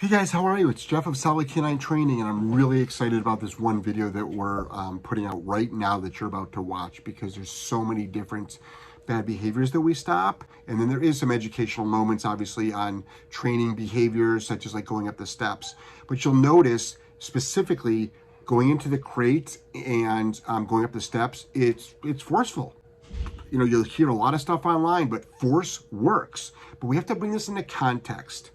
Hey guys, how are you? It's Jeff of Solid Canine Training, and I'm really excited about this one video that we're putting out right now that you're about to watch, because there's so many different bad behaviors that we stop. And then there is some educational moments, obviously, on training behaviors, such as like going up the steps. But you'll notice specifically going into the crate and going up the steps, it's forceful. You know, you'll hear a lot of stuff online, but force works. But we have to bring this into context.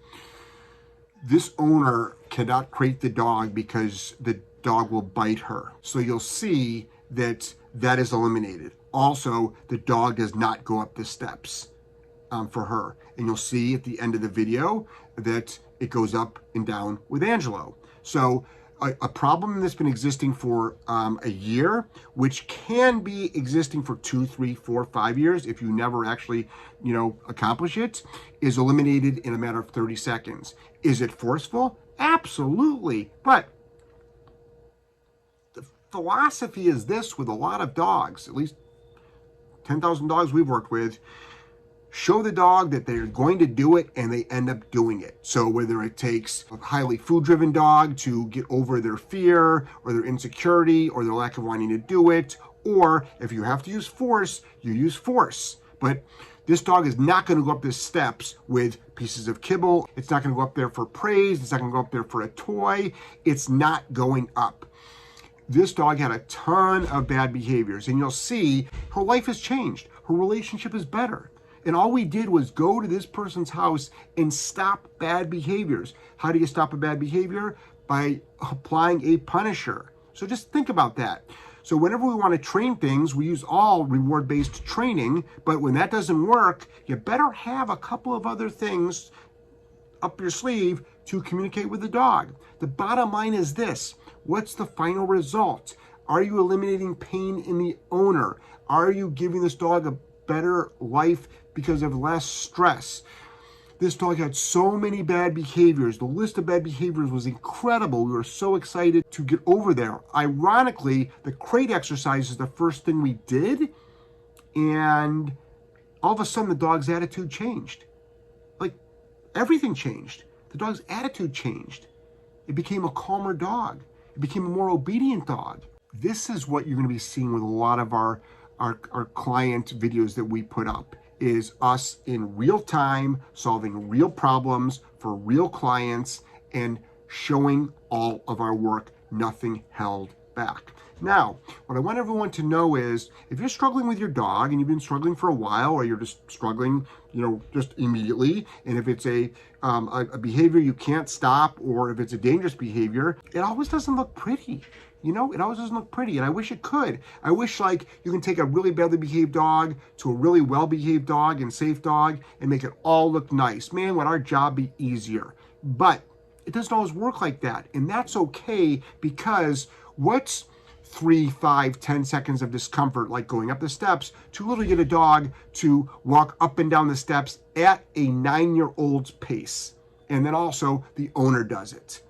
This owner cannot crate the dog because the dog will bite her. So you'll see that that is eliminated. Also, the dog does not go up the steps for her. And you'll see at the end of the video that it goes up and down with Angelo. So a problem that's been existing for a year, which can be existing for 2, 3, 4, 5 years if you never actually, accomplish it, is eliminated in a matter of 30 seconds. Is it forceful? Absolutely. But the philosophy is this with a lot of dogs, at least 10,000 dogs we've worked with. Show the dog that they're going to do it, and they end up doing it. So whether it takes a highly food-driven dog to get over their fear or their insecurity or their lack of wanting to do it, or if you have to use force, you use force. But this dog is not going to go up the steps with pieces of kibble. It's not going to go up there for praise. It's not going to go up there for a toy. It's not going up. This dog had a ton of bad behaviors, and you'll see her life has changed. Her relationship is better. And all we did was go to this person's house and stop bad behaviors. How do you stop a bad behavior? By applying a punisher. So just think about that. So whenever we want to train things, we use all reward-based training. But when that doesn't work, you better have a couple of other things up your sleeve to communicate with the dog. The bottom line is this. What's the final result? Are you eliminating pain in the owner? Are you giving this dog a better life because of less stress? This dog had so many bad behaviors. The list of bad behaviors was incredible. We were so excited to get over there. Ironically, the crate exercise is the first thing we did, and all of a sudden the dog's attitude changed. Like, everything changed. The dog's attitude changed. It became a calmer dog. It became a more obedient dog. This is what you're going to be seeing with a lot of our client videos that we put up, is us in real time solving real problems for real clients and showing all of our work, nothing held back. Now, what I want everyone to know is, if you're struggling with your dog and you've been struggling for a while, or you're just struggling, just immediately, and if it's a behavior you can't stop, or if it's a dangerous behavior, it always doesn't look pretty. It always doesn't look pretty, and I wish it could. I wish, you can take a really badly behaved dog to a really well-behaved dog and safe dog and make it all look nice. Man, would our job be easier. But it doesn't always work like that, and that's okay, because what's 3, 5, 10 seconds of discomfort, like going up the steps, to literally get a dog to walk up and down the steps at a 9-year-old's pace? And then also the owner does it.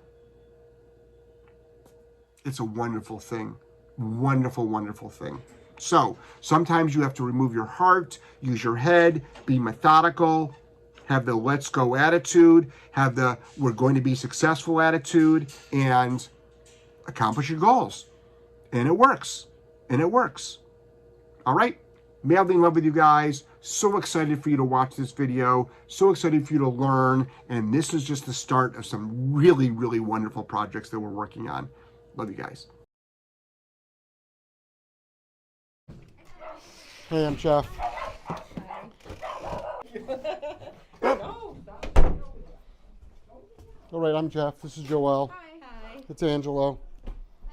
It's a wonderful thing. Wonderful, wonderful thing. So sometimes you have to remove your heart, use your head, be methodical, have the let's go attitude, have the we're going to be successful attitude, and accomplish your goals. And it works. And it works. All right? Madly in love with you guys. So excited for you to watch this video. So excited for you to learn. And this is just the start of some really, really wonderful projects that we're working on. Love you guys. Hey, I'm Jeff. All right, I'm Jeff. This is Joelle. Hi. It's Angelo.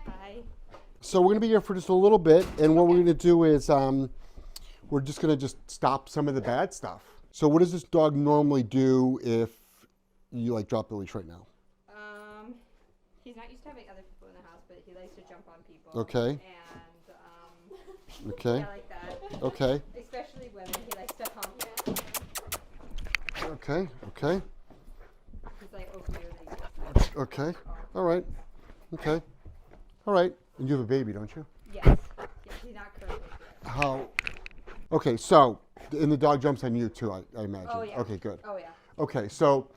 Hi. So we're going to be here for just a little bit, and what we're going to do is we're just going to just stop some of the bad stuff. So what does this dog normally do if you drop the leash right now? He's not used to having other people in the house, but he likes to jump on people. Okay. And okay. yeah, like that. Okay. Especially women, he likes to hump. Okay. Okay. He's like over you. Okay. All right. Okay. All right. And you have a baby, don't you? Yes. Yes, he's not currently here. How? Okay. So, and the dog jumps on you too, I imagine. Oh yeah. Okay. Good. Oh yeah. Okay. So,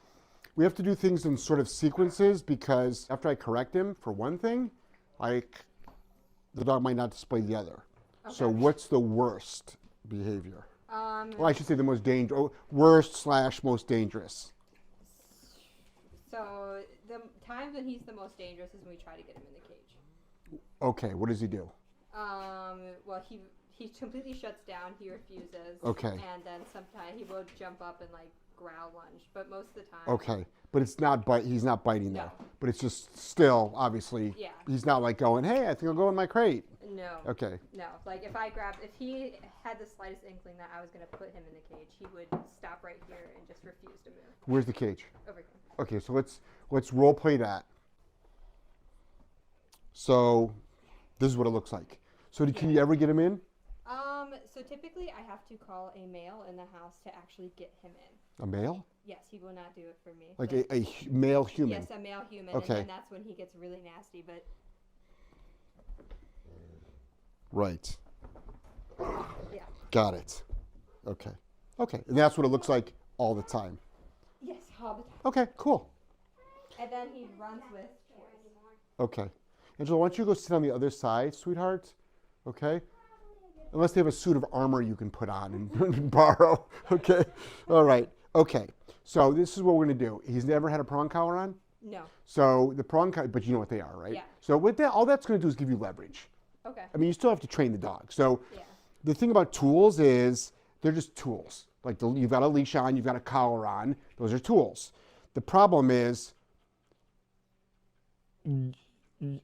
We have to do things in sort of sequences because after I correct him for one thing, like the dog might not display the other. Okay. So what's the worst behavior? Well, I should say the most dangerous, worst/most dangerous. So the times when he's the most dangerous is when we try to get him in the cage. Okay, what does he do? Well, he completely shuts down. He refuses. Okay. And then sometimes he will jump up and like growl lunge, but most of the time. Okay, but it's not he's not biting No. though. But it's just still obviously. Yeah. He's not like going, hey, I think I'll go in my crate. No. Okay. No, like if he had the slightest inkling that I was going to put him in the cage, he would stop right here and just refuse to move. Where's the cage? Over here. Okay, so let's role play that. So this is what it looks like. So can you ever get him in? So typically I have to call a male in the house to actually get him in. A male? Yes, he will not do it for me. Like a male human? Yes, a male human. Okay. And then that's when he gets really nasty, but... Right. Yeah. Got it. Okay. Okay, and that's what it looks like all the time? Yes, all the time. Okay, cool. And then he runs with toys. Okay. Angela, why don't you go sit on the other side, sweetheart? Okay? Unless they have a suit of armor you can put on and borrow. Okay? All right. Okay. So this is what we're going to do. He's never had a prong collar on? No. So the prong collar, but you know what they are, right? Yeah. So with that, all that's going to do is give you leverage. Okay. I mean, you still have to train the dog. So Yeah. the thing about tools is they're just tools. Like you've got a leash on, you've got a collar on. Those are tools. The problem is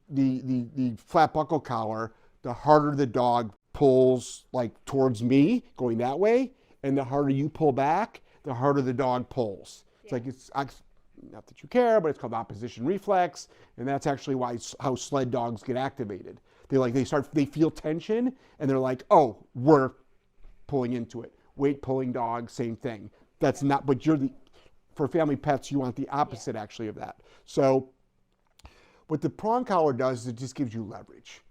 the flat buckle collar, the harder the dog pulls like towards me, going that way, and the harder you pull back, the harder the dog pulls. It's like not that you care, but it's called opposition reflex, and that's actually how sled dogs get activated. They feel tension, and they're like, oh, we're pulling into it. Weight pulling dog, same thing. That's not, but for family pets, you want the opposite actually of that. So what the prong collar does is it just gives you leverage.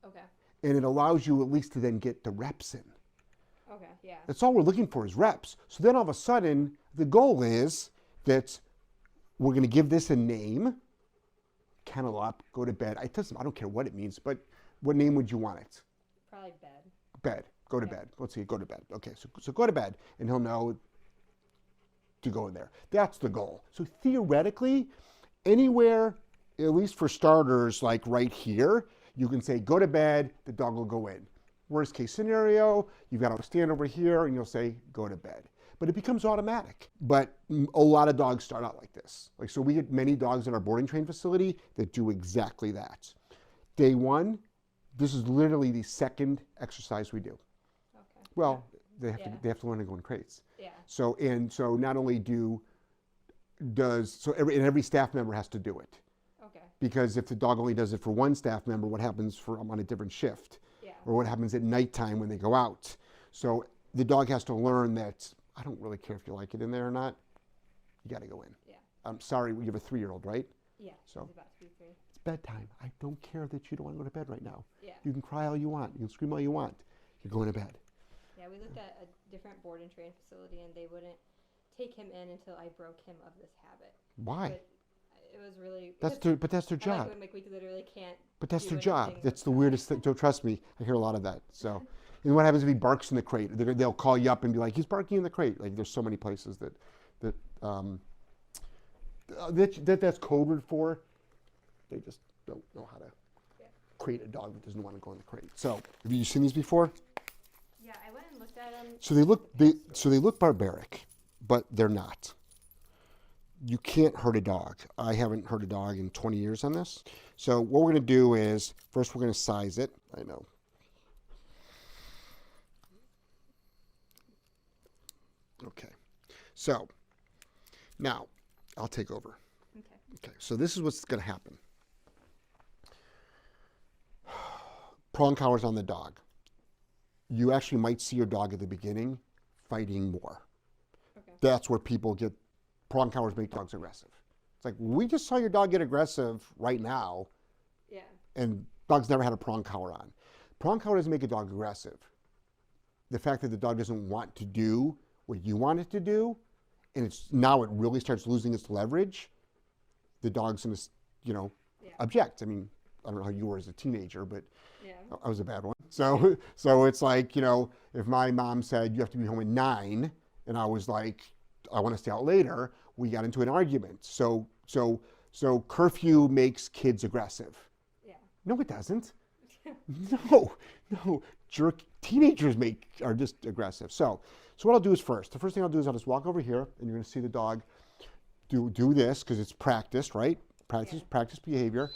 Okay. And it allows you at least to then get the reps in. Okay, yeah. That's all we're looking for is reps. So then all of a sudden, the goal is that we're going to give this a name, kennel up, go to bed. I don't care what it means, but what name would you want it? Probably bed. Bed. Go to bed. Let's see, go to bed. Okay, so go to bed, and he'll know to go in there. That's the goal. So theoretically, anywhere, at least for starters, like right here, you can say, go to bed, the dog will go in. Worst case scenario, you've got to stand over here, and you'll say, go to bed. But it becomes automatic. But a lot of dogs start out like this. So we get many dogs in our boarding train facility that do exactly that. Day one, this is literally the second exercise we do. Okay. Well, they have to learn to go in crates. Yeah. So not only every staff member has to do it. Okay. Because if the dog only does it for one staff member, what happens on a different shift? Yeah. Or what happens at nighttime when they go out? So the dog has to learn that I don't really care if you like it in there or not. You got to go in. Yeah. I'm sorry, you have a 3-year-old, right? Yeah. So he's about to be 3. It's bedtime. I don't care that you don't want to go to bed right now. Yeah. You can cry all you want. You can scream all you want. You're going to bed. Yeah, we looked at a different board and train facility, and they wouldn't take him in until I broke him of this habit. Why? But it was really. But that's their job. Like we literally can't. But that's their job. That's the weirdest thing. Don't trust me. I hear a lot of that. So, and what happens if he barks in the crate? They'll call you up and be like, "He's barking in the crate." Like there's so many places that's code word for. They just don't know how to crate a dog that doesn't want to go in the crate. So, have you seen these before? Yeah, I went and looked at them. So they look barbaric, but they're not. You can't hurt a dog. I haven't hurt a dog in 20 years on this. So what we're going to do is, first we're going to size it. I know. Okay. So now I'll take over. Okay. So this is what's going to happen. Prong collars on the dog. You actually might see your dog at the beginning fighting more. Okay. That's where people get prong collars make dogs aggressive. It's like, we just saw your dog get aggressive right now. Yeah. And dog's never had a prong collar on. Prong collar doesn't make a dog aggressive. The fact that the dog doesn't want to do what you want it to do, and now it really starts losing its leverage, the dog's going to, object. I mean, I don't know how you were as a teenager, but I was a bad one. So it's like, if my mom said you have to be home at 9, and I was like, I want to stay out later, we got into an argument. So curfew makes kids aggressive. Yeah. No, it doesn't. No. Teenagers are just aggressive. So what I'll do is the first thing I'll do is I'll just walk over here, and you're going to see the dog do this because it's practiced, right? Practice behavior.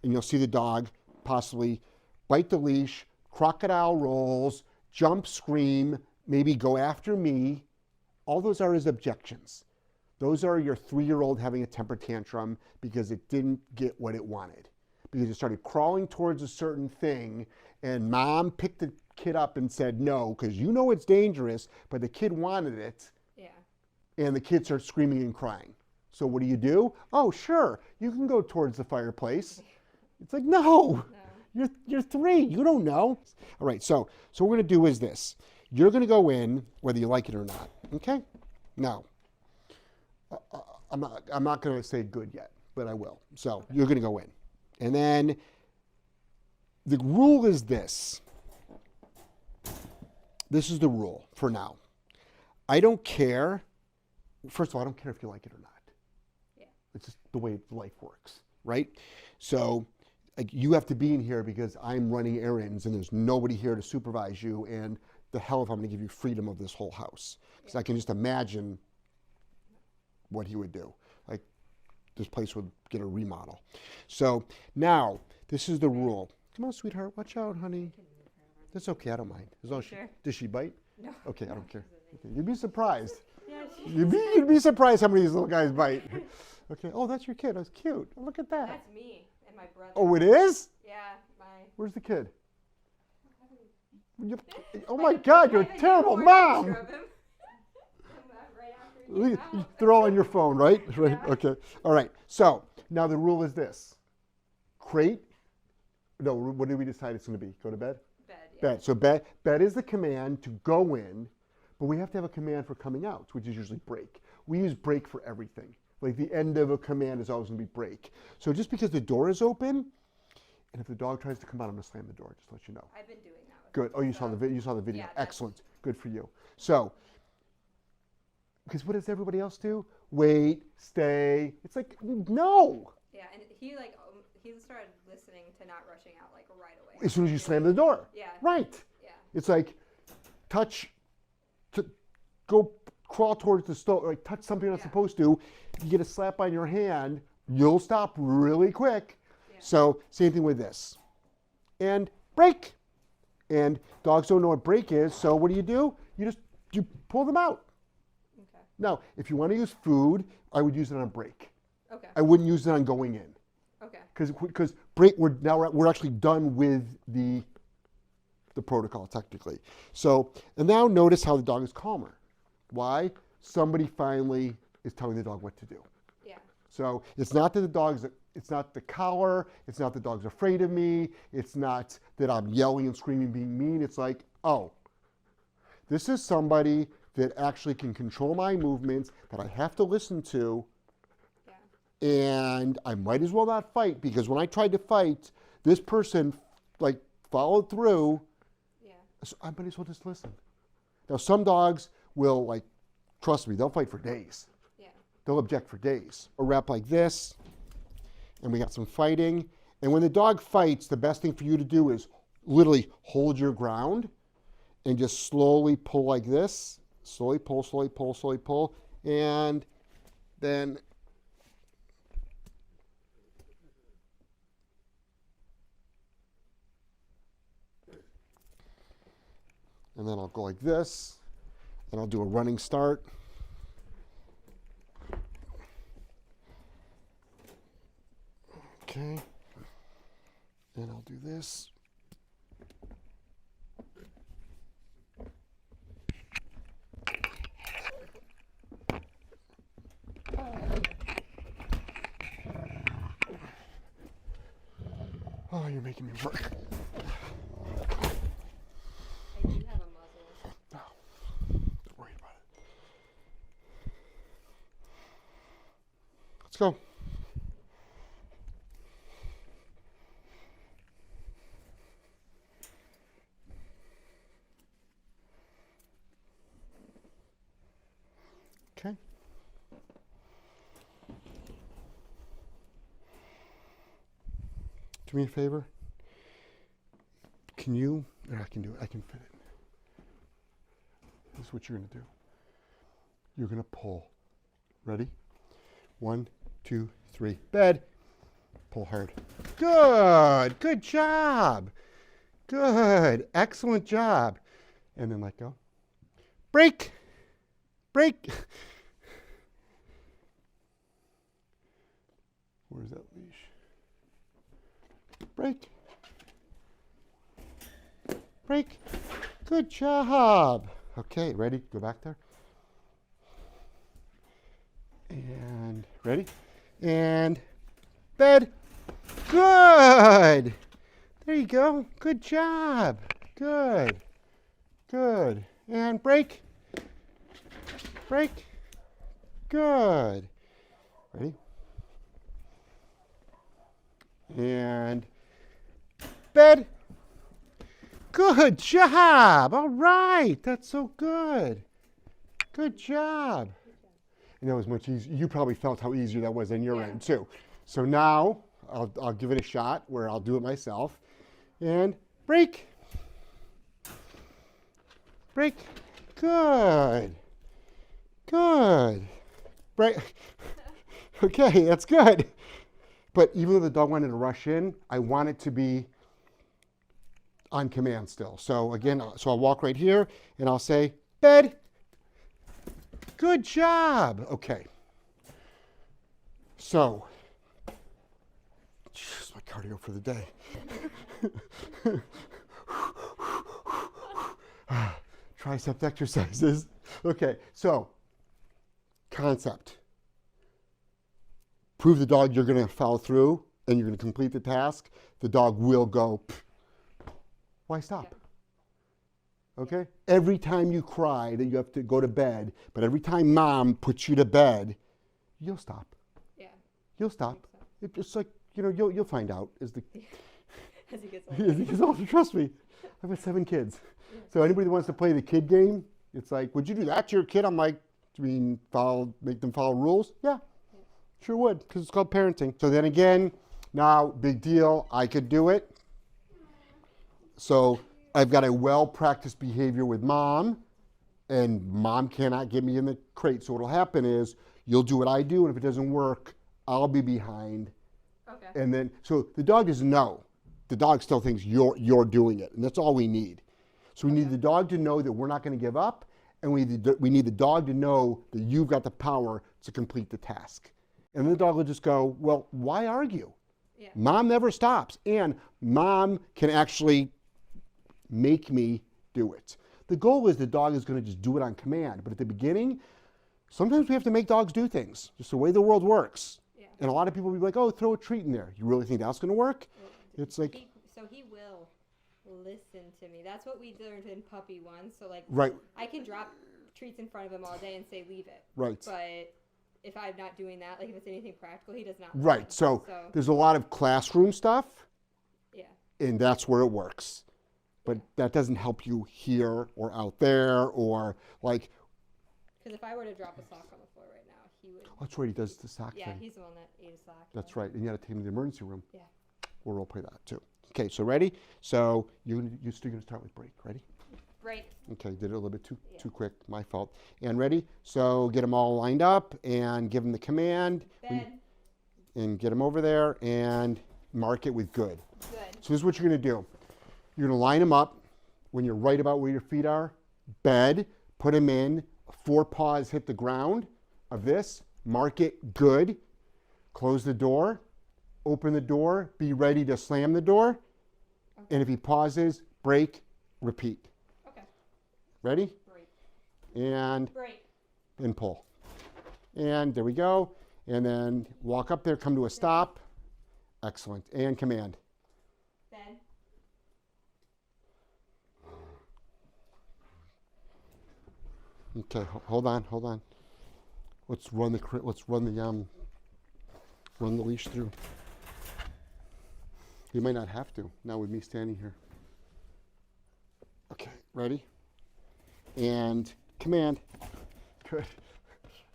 And you'll see the dog possibly bite the leash, crocodile rolls, jump, scream, maybe go after me. All those are his objections. Those are your 3-year-old having a temper tantrum because it didn't get what it wanted. Because it started crawling towards a certain thing, and mom picked the kid up and said no, because it's dangerous, but the kid wanted it. Yeah. And the kid starts screaming and crying. So what do? Oh, sure, you can go towards the fireplace. It's like, no. You're 3, you don't know. All right, so what we're gonna do is this. You're gonna go in whether you like it or not, okay? Now, I'm not gonna say good yet, but I will. So you're gonna go in. And then the rule is this. This is the rule for now. I don't care. First of all, I don't care if you like it or not. Yeah. It's just the way life works, right? So you have to be in here because I'm running errands and there's nobody here to supervise you, and the hell if I'm going to give you freedom of this whole house. Because I can just imagine what he would do. Like, this place would get a remodel. So now, this is the rule. Come on, sweetheart, watch out, honey. That's okay, I don't mind. Does she bite? No. Okay, I don't care. Okay. You'd be surprised. Yeah, You'd be surprised how many of these little guys bite. Okay, oh, that's your kid. That's cute. Oh, look at that. That's me and my brother. Oh, it is? Yeah, Where's the kid? Oh my God, you're a terrible mom. They're all on your phone, right? Right. Okay. All right. So now the rule is this: crate. No, what did we decide it's going to be? Go to bed. Bed. So bed is the command to go in, but we have to have a command for coming out, which is usually break. We use break for everything. Like the end of a command is always going to be break. So just because the door is open, and if the dog tries to come out, I'm going to slam the door. Just to let you know. I've been doing that. Good. Oh, you saw the video. Yeah, excellent. Good for you. So, because what does everybody else do? Wait, stay. It's like, no. Yeah, and he started listening to not rushing out like right away. As soon as you slam the door. Yeah. Right. Yeah. It's like go crawl towards the stove, like touch something you're not supposed to. You get a slap on your hand, you'll stop really quick. Yeah. So same thing with this. And break. And dogs don't know what break is, so what do? You pull them out. Okay. Now, if you want to use food, I would use it on break. Okay. I wouldn't use it on going in. Okay. Because break, we're actually done with the protocol technically. So, and now notice how the dog is calmer. Why? Somebody finally is telling the dog what to do. Yeah. So it's not that it's not the collar, it's not the dog's afraid of me, it's not that I'm yelling and screaming, being mean. It's like, oh, this is somebody that actually can control my movements, that I have to listen to. And I might as well not fight, because when I tried to fight, this person followed through. Yeah. So I might as well just listen. Now some dogs will trust me, they'll fight for days. Yeah. They'll object for days. A wrap like this, and we got some fighting. And when the dog fights, the best thing for you to do is literally hold your ground and just slowly pull like this. Slowly pull, slowly pull, slowly pull. And then I'll go like this, and I'll do a running start. Okay, and I'll do this. Oh, you're making me work. do me a favor. Can you, I can do it. I can fit it. This is what you're going to do. You're going to pull. Ready? 1, 2, 3. Bed. Pull hard. Good. Good job. Good. Excellent job. And then let go. Break. Break. Where's that leash? Break. Break. Good job. Okay, ready? Go back there. And ready? And bed. Good. There you go. Good job. Good. Good. And break. Break. Good. Ready? And bed. Good job. All right. That's so good. Good job. And that was much easier. You probably felt how easier that was on your end too. So now I'll give it a shot where I'll do it myself. And break. Break. Good. Good. Break. Okay, that's good. But even though the dog wanted to rush in, I want it to be on command still. So again, I'll walk right here and I'll say, bed. Good job. Okay. So, here's my cardio for the day. Tricep exercises. Okay, so, concept. Prove the dog you're going to follow through and you're going to complete the task. The dog will go, why stop? Okay? Every time you cry that you have to go to bed, but every time mom puts you to bed, you'll stop. Yeah. You'll stop. It's just like, you'll find out as he gets older. As he gets older, trust me. I've got 7 kids. Yeah. So anybody that wants to play the kid game, it's like, would you do that to your kid? I'm like, do you mean make them follow rules? Yeah. Sure would, because it's called parenting. So then again, now, big deal, I could do it. So I've got a well-practiced behavior with mom, and mom cannot get me in the crate. So what'll happen is you'll do what I do, and if it doesn't work, I'll be behind. Okay. And then, so the dog doesn't know. The dog still thinks you're doing it, and that's all we need. So we need the dog to know that we're not going to give up, and we need the dog to know that you've got the power to complete the task. And the dog will just go, well, why argue? Yeah. Mom never stops, and mom can actually make me do it. The goal is the dog is going to just do it on command. But at the beginning, sometimes we have to make dogs do things. Just the way the world works. Yeah. And a lot of people will be like, oh, throw a treat in there. You really think that's going to work? Well, it's like... So he will listen to me. That's what we learned in puppy one. So like, right. I can drop treats in front of him all day and say, leave it. Right. But if I'm not doing that, like if it's anything practical, he does not. Right. So there's a lot of classroom stuff. Yeah. And that's where it works. But that doesn't help you here or out there or like. Because if I were to drop a sock on the floor right now, he would. Oh, that's right. He does the sock thing. Yeah, he's the one that ate a sock. That's right. And you got to take him to the emergency room. Yeah. We'll role play that too. Okay, so ready? So you're still going to start with break. Ready? Break. Okay, did it a little bit too quick. My fault. And ready? So get them all lined up and give them the command. Bed. And get them over there and mark it with good. Good. So this is what you're going to do. You're going to line them up when you're right about where your feet are. Bed, put them in, 4 paws hit the ground of this. Mark it good. Close the door. Open the door. Be ready to slam the door. Okay. And if he pauses, break, repeat. Okay. Ready? Break. And break. And pull. And there we go. And then walk up there, come to a stop. Excellent. And command. Bed. Okay, hold on. Let's run the leash through. You might not have to now with me standing here. Okay, ready? And command. Good.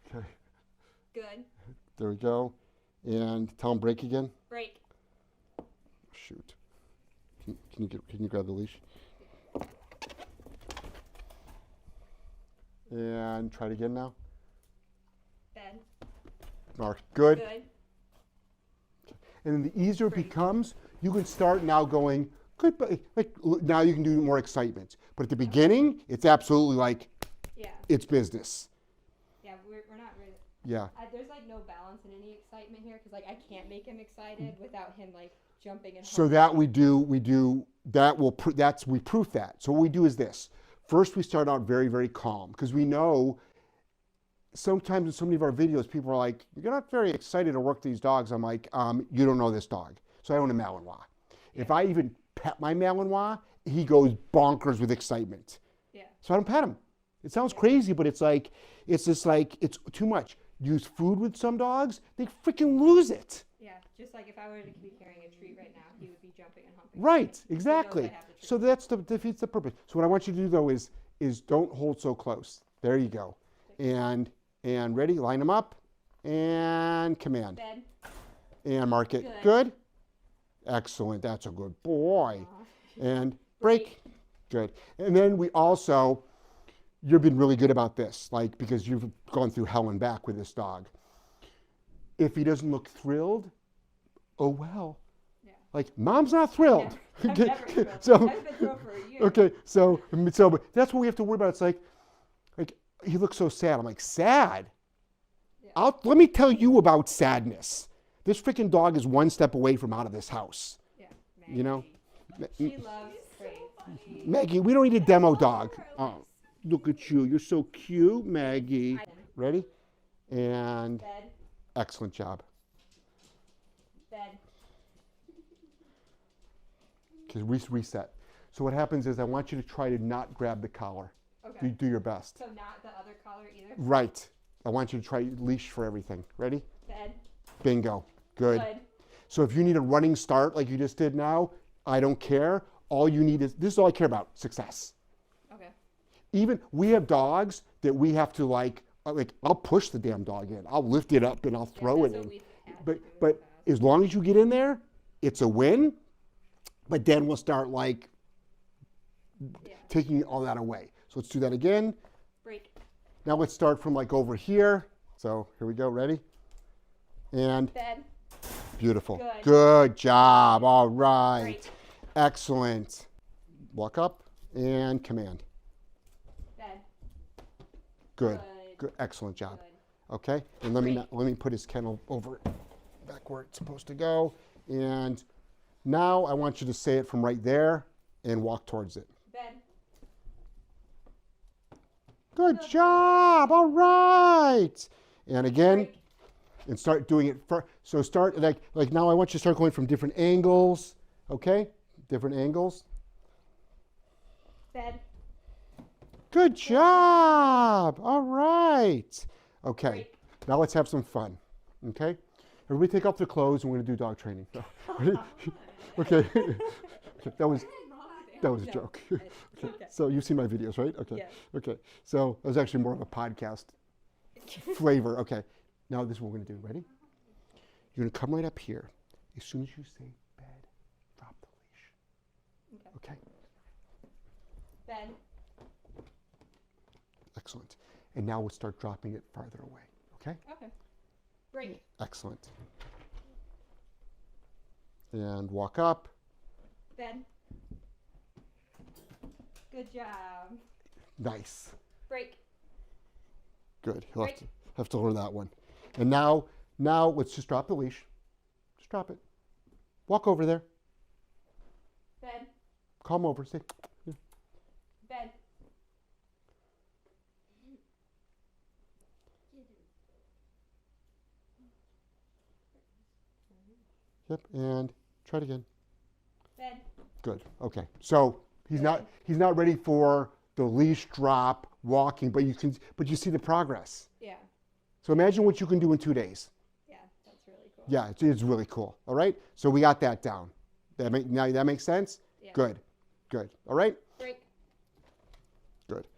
Okay. Good. There we go. And tell him break again. Break. shoot. Can you grab the leash? And try it again now. Bed. Mark, good. Good. And then the easier it becomes, you can start now going, good, but like now you can do more excitement. But at the beginning, it's absolutely like, Yeah. it's business. Yeah, we're not really. Yeah. There's like no balance in any excitement here because like I can't make him excited without him like jumping and. So that we do that will we proof that. So what we do is this. First, we start out very, very calm because we know sometimes in so many of our videos, people are like, "You're not very excited to work these dogs." I'm like, "You don't know this dog." So I own a Malinois. Yeah. If I even pet my Malinois, he goes bonkers with excitement. Yeah. So I don't pet him. It sounds crazy, but it's too much. Use food with some dogs, they freaking lose it. Yeah, just like if I were to be carrying a treat right now, he would be jumping and humping. Right, exactly. So that's defeats the purpose. So what I want you to do though is don't hold so close. There you go. And ready, line them up and command. Bed. And mark it. Good. Excellent. That's a good boy. And break. Good. And then we also, you've been really good about this, like because you've gone through hell and back with this dog. If he doesn't look thrilled, oh well. Yeah. Like mom's not thrilled. I'm never thrilled. So I've been thrilled for a year. okay, so but that's what we have to worry about. It's like he looks so sad. I'm like, sad? Yeah. Let me tell you about sadness. This freaking dog is one step away from out of this house. Yeah, Maggie. You know? She loves praise. Maggie, we don't need a demo dog. Oh, look at you. You're so cute, Maggie. Ready? And Bed. Excellent job. Bed. Okay, reset. So what happens is I want you to try to not grab the collar. Okay. Do your best. So not the other collar either? Right. I want you to try leash for everything. Ready? Bed. Bingo. Good. So if you need a running start like you just did now, I don't care. All you need is, this is all I care about, success. Okay. Even, we have dogs that we have to like I'll push the damn dog in. I'll lift it up and I'll throw it in. But as long as you get in there, it's a win. But then we'll start like taking all that away. So let's do that again. Break. Now let's start from like over here. So here we go, ready? And Bed. Beautiful. Good job. All right. Break. Excellent. Walk up and command. Bed. Good. Good. Excellent job. Good. Okay. And let me put his kennel over back where it's supposed to go. And now I want you to say it from right there and walk towards it. Bed. Good job. All right. And again, break. And start doing it. So start like now I want you to start going from different angles. Okay? Different angles. Bed. Good job. All right. Okay. Break. Now let's have some fun. Okay? Everybody take off their clothes and we're going to do dog training. Okay. Okay. That was a joke. Okay. So you've seen my videos, right? Okay. Yeah. Okay. So it was actually more of a podcast flavor. Okay. Now this is what we're going to do. Ready? You're going to come right up here. As soon as you say bed, drop the leash. Okay. Bed. Excellent. And now we'll start dropping it farther away. Okay? Okay. Break. Excellent. And walk up. Bed. Good job. Nice. Break. Good. He'll have to learn that one. And now let's just drop the leash. Just drop it. Walk over there. Bed. Calm over. Say. Yeah. Bed. Yep. And try it again. Bed. Good. Okay. So he's not ready for the leash drop walking, but you see the progress. Yeah. So imagine what you can do in 2 days. Yeah, that's really cool. Yeah, it's really cool. All right. So we got that down. Now that makes sense. Yeah. Good. Good. All right. Break. Good.